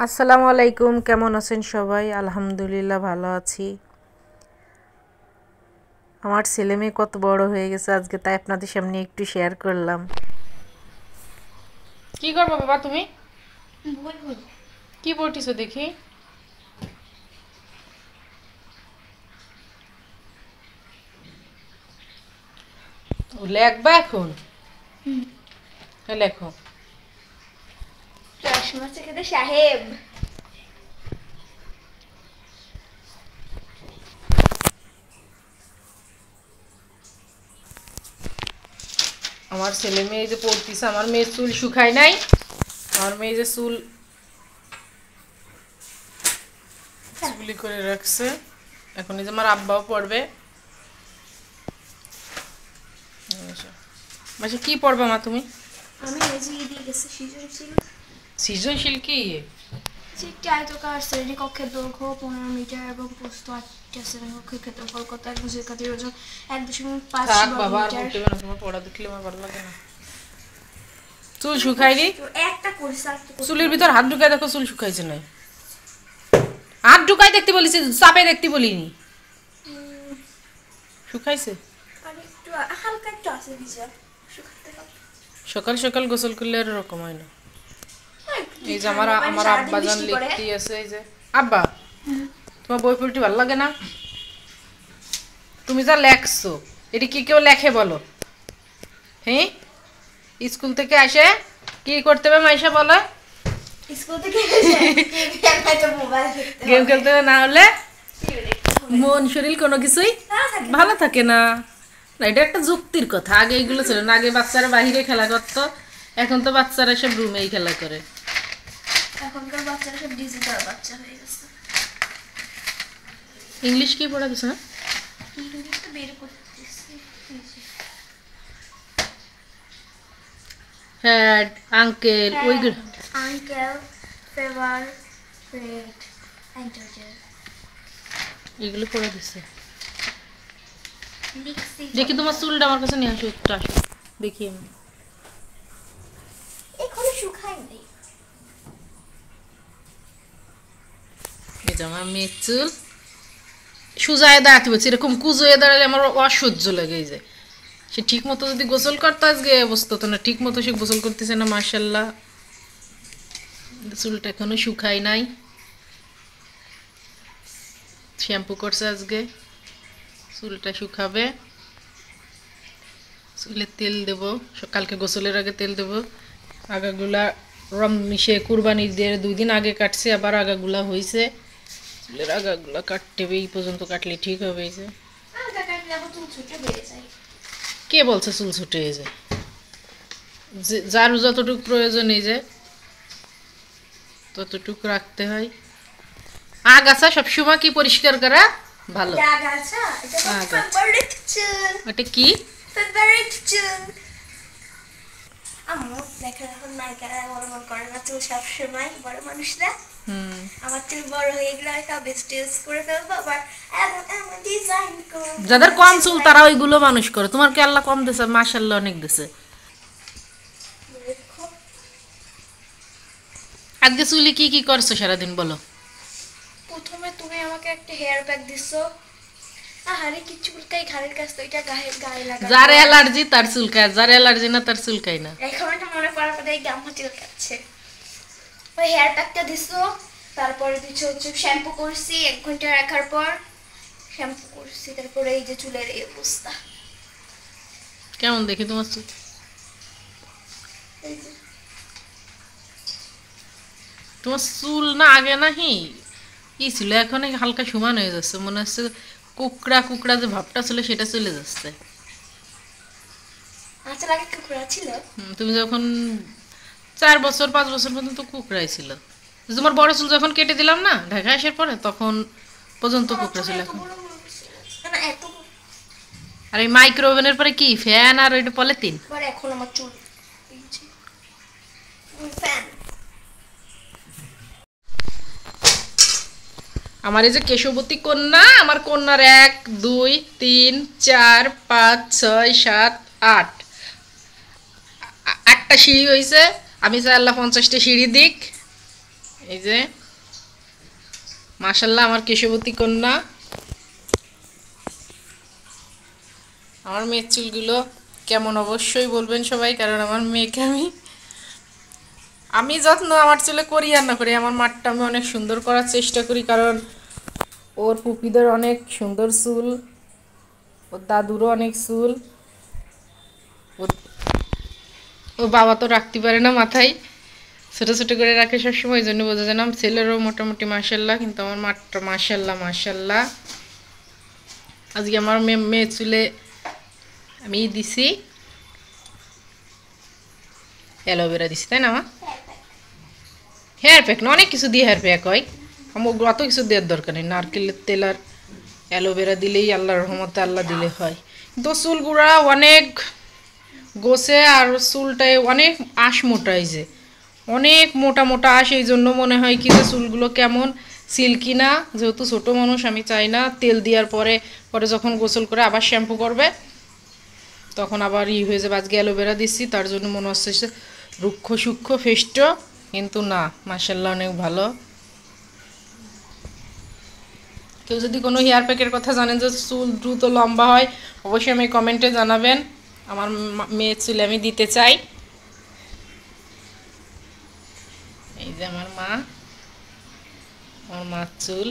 আসসালামু আলাইকুম, কেমন আছেন সবাই? আলহামদুলিল্লাহ ভালো আছি। আমার ছেলে মেয়ে কত বড় হয়ে গেছে আজকে, তাই আপনাদের সামনে একটু শেয়ার করলাম। কি করবো বাবা তুমি? বলবো কি পড়তেছো দেখি? ও লেখবা এখন? হ্যাঁ, লেখো। চশমা থেকে সাহেব। আমার ছেলে মেয়ে যে পড়তেছে, আমার মেয়ের চুল শুকায় নাই। আমার মেয়ে যে চুলি করে রাখছে। এখন এই যে আমার আব্বাও পড়বে। মাসে কি পড়বা মা তুমি? আমি এজিয়ে দিয়ে গেছি সৃজনশীল। সৃজনশীল কি? একটি আয়তকার শ্রেণীকক্ষের দৈর্ঘ্য 15 মিটার এবং প্রস্থ 8টা শ্রেণীকক্ষের ক্ষেত্রফল কত এবং শিক্ষার্থীর ওজন 1.5 থাক বর্গ বাবা, আর মিটার। পড়তে হবে না, তোমার পড়া দেখলে আমার ভালো লাগে না। চুল শুকায়নি? তো একটা কোর্স আর তো চুলের ভিতর হাত ঢুকায় দেখো, চুল শুকাইছে নাই। হাত ঢুকাই দেখতে বলিস, চাপে দেখতে বলিনি। শুকাইছে? আর একটু হালকা একটু আছে ভিজা শুকাতে হবে। সকাল সকাল গোসল করলে আর এরকম হয় না। এই যে আমার মানে আমার সারাদিন আব্বা জান বৃষ্টি পড়ে। লিখতে আছে। এই যে আব্বা, তোমার বই পড়তে ভালো লাগে না? তুমি যা লেখছো এটি কি কেউ লেখে বলো? হ্যাঁ, স্কুল থেকে আসে কি করতে হবে মাইশা বলো? স্কুল থেকে এসে একটা মোবাইল দেখতে গেম হবে। খেলতে হবে, না হলে টিভি দেখতে হবে। মন শরীর কোনো কিছুই না থাকে। ভালো থাকে না। না, এটা একটা যুক্তির কথা। আগে এগুলো ছিল না, আগে বাচ্চারা বাহিরে খেলা করতো, এখন তো বাচ্চারা সব রুমেই খেলা করে। এখনকার বাচ্চারা সব ডিজিটাল বাচ্চা হয়ে গেছে। ইংলিশ কি পড়া দিছে না? ইংলিশ তো বের করতেছি। হ্যাড, আঙ্কেল, ওইগুলো আঙ্কেল, ফেভার, ফ্রেড, এন্টারটেল। এগুলো পড়া দিছে। লিখছি। দেখি তোমার চুলটা আমার কাছে নিয়ে আসো, একটু আসো দেখি আমি। এখনো শুকায়নি। এই যে আমার মেয়ের চুল সুজায় দাঁড়াতে বলছি, এরকম কুজোয় দাঁড়ালে আমার অসহ্য লেগে যায়। সে ঠিক মতো যদি গোসল করতো আজকে অবস্থা তো না, ঠিক মতো সে গোসল করতেছে না। মার্শাল্লাহ, চুলটা এখনো শুকায় নাই। শ্যাম্পু করছে আজকে, চুলটা শুকাবে। চুলে তেল দেবো, কালকে গোসলের আগে তেল দেবো। আগাগুলা রম মিশে কুরবানির দিয়ে 2 দিন আগে কাটছে, আবার আগাগুলা হয়েছে। চুলের আগাগুলা কাটতে হবে, এই পর্যন্ত কাটলে ঠিক হবে। এই যে আগা কাটলে আবার চুল ছুটে বেড়ে যায়। কে বলছে চুল ছুটে হয়ে যায়? যার যতটুকু প্রয়োজন এই যে ততটুকু রাখতে হয়। আগাছা সবসময় কি পরিষ্কার করা ভালো। আগাছা, এটা তো আগাছা। ফেভারিট চুল। ওটা কি? ফেভারিট চুল। আম্মু দেখে এখন নায়িকারা বড় মন করে না চুল সবসময় বড় মানুষরা। হুম, আমার চুল বড় হয়ে গেলে একটা বেস্টেজ করে ফেলবো, আবার এমন এমন ডিজাইন করবো। যাদের কম চুল তারা ওইগুলো মানুষ করে। তোমার কি আল্লাহ কম দিছে? মাশাআল্লাহ অনেক দিছে। দেখো, আজকে চুলি কি কি করছো সারাদিন বলো? প্রথমে তুমি আমাকে একটা হেয়ার প্যাক দিছো। আহারে কি চুলকাই ঘাড়ের কাছ তো এটা গায়ে গায়ে লাগা। যার অ্যালার্জি তার চুলকায়, যার অ্যালার্জি না তার চুলকায় না। এখন এটা মনে পড়ার পরে এই গাম্মা চুলকাচ্ছে। ওই হেয়ার প্যাকটা দিছো, তারপরে দিছো হচ্ছে শ্যাম্পু করছি 1 ঘন্টা রাখার পর। শ্যাম্পু করছি, তারপরে এই যে চুলের এই অবস্থা। কেমন দেখি তোমার চুল? এই যে তোমার চুল না আগে নাহি ই ছিল, এখন এই হালকা সমান হয়ে যাচ্ছে, মনে হচ্ছে কুকড়া কুকড়া যে ভাবটা ছিল সেটা চলে যাচ্ছে। আঁচল আগে কুকুরা ছিল। তুমি যখন 4 বছর 5 বছর পর্যন্ত কুকড়াই ছিল। তোমার বড় চুল যখন কেটে দিলাম না ঢাকা আসার পরে, তখন পর্যন্ত কুকড়া ছিল। এখন না এত আর এই মাইক্রো ওভেনের পরে কি ফ্যান আর ওইটা পলিথিন। বড় এখন আমার চুল এই যে ফ্যান। আমার এই যে কেশবতী কন্যা, আমার কন্যার 1 2 3 4 5 6 7 8 8টা সিঁড়ি হয়েছে। আমি চাই আল্লাহ 50টা সিঁড়ি দিক। এই যে মাশাআল্লাহ আমার কেশবতী কন্যা। আমার মেয়ের চুলগুলো কেমন অবশ্যই বলবেন সবাই, কারণ আমার মেয়েকে আমি যত্ন আমার চুলে করি আর না করি, আমার মাঠটা আমি অনেক সুন্দর করার চেষ্টা করি, কারণ ওর পুপিদের অনেক সুন্দর চুল, ওর দাদুরও অনেক চুল, ও বাবা তো রাখতে পারে না মাথায়, ছোটো ছোটো করে রাখে সবসময়, ওই জন্য বোঝা যায় না। ছেলেরও মোটামুটি মাশাআল্লাহ, কিন্তু আমার মাঠটা মাশাআল্লাহ মাশাআল্লাহ। আজকে আমার মেয়ে চুলে আমি দিছি অ্যালোভেরা দিছি, তাই না মা? হেয়ার প্যাক না, অনেক কিছু দিয়ে হেয়ার প্যাক হয়, আমার অত কিছু দেওয়ার দরকার নেই, নারকেলের তেল আর অ্যালোভেরা দিলেই আল্লাহর রহমতে আল্লাহ দিলে হয়। কিন্তু চুলগুড়া অনেক গোছে আর চুলটায় অনেক আঁশ মোটাইছে, অনেক মোটা মোটা আঁশ, এই জন্য মনে হয় কি যে চুলগুলো কেমন সিল্কি না। যেহেতু ছোটো মানুষ, আমি চাই না তেল দেওয়ার পরে পরে যখন গোসল করে আবার শ্যাম্পু করবে তখন আবার হয়ে যাবে। আজকে অ্যালোভেরা দিচ্ছি তার জন্য মনে হচ্ছে রুক্ষ সূক্ষ্ম ফেষ্ট, কিন্তু না মাশাআল্লাহ অনেক ভালো। কেউ যদি কোনো হেয়ার প্যাকের কথা জানেন যে চুল দ্রুত লম্বা হয়, অবশ্যই আমি কমেন্টে জানাবেন, আমার মেয়ের চুলে আমি দিতে চাই। এই যে আমার মার চুল।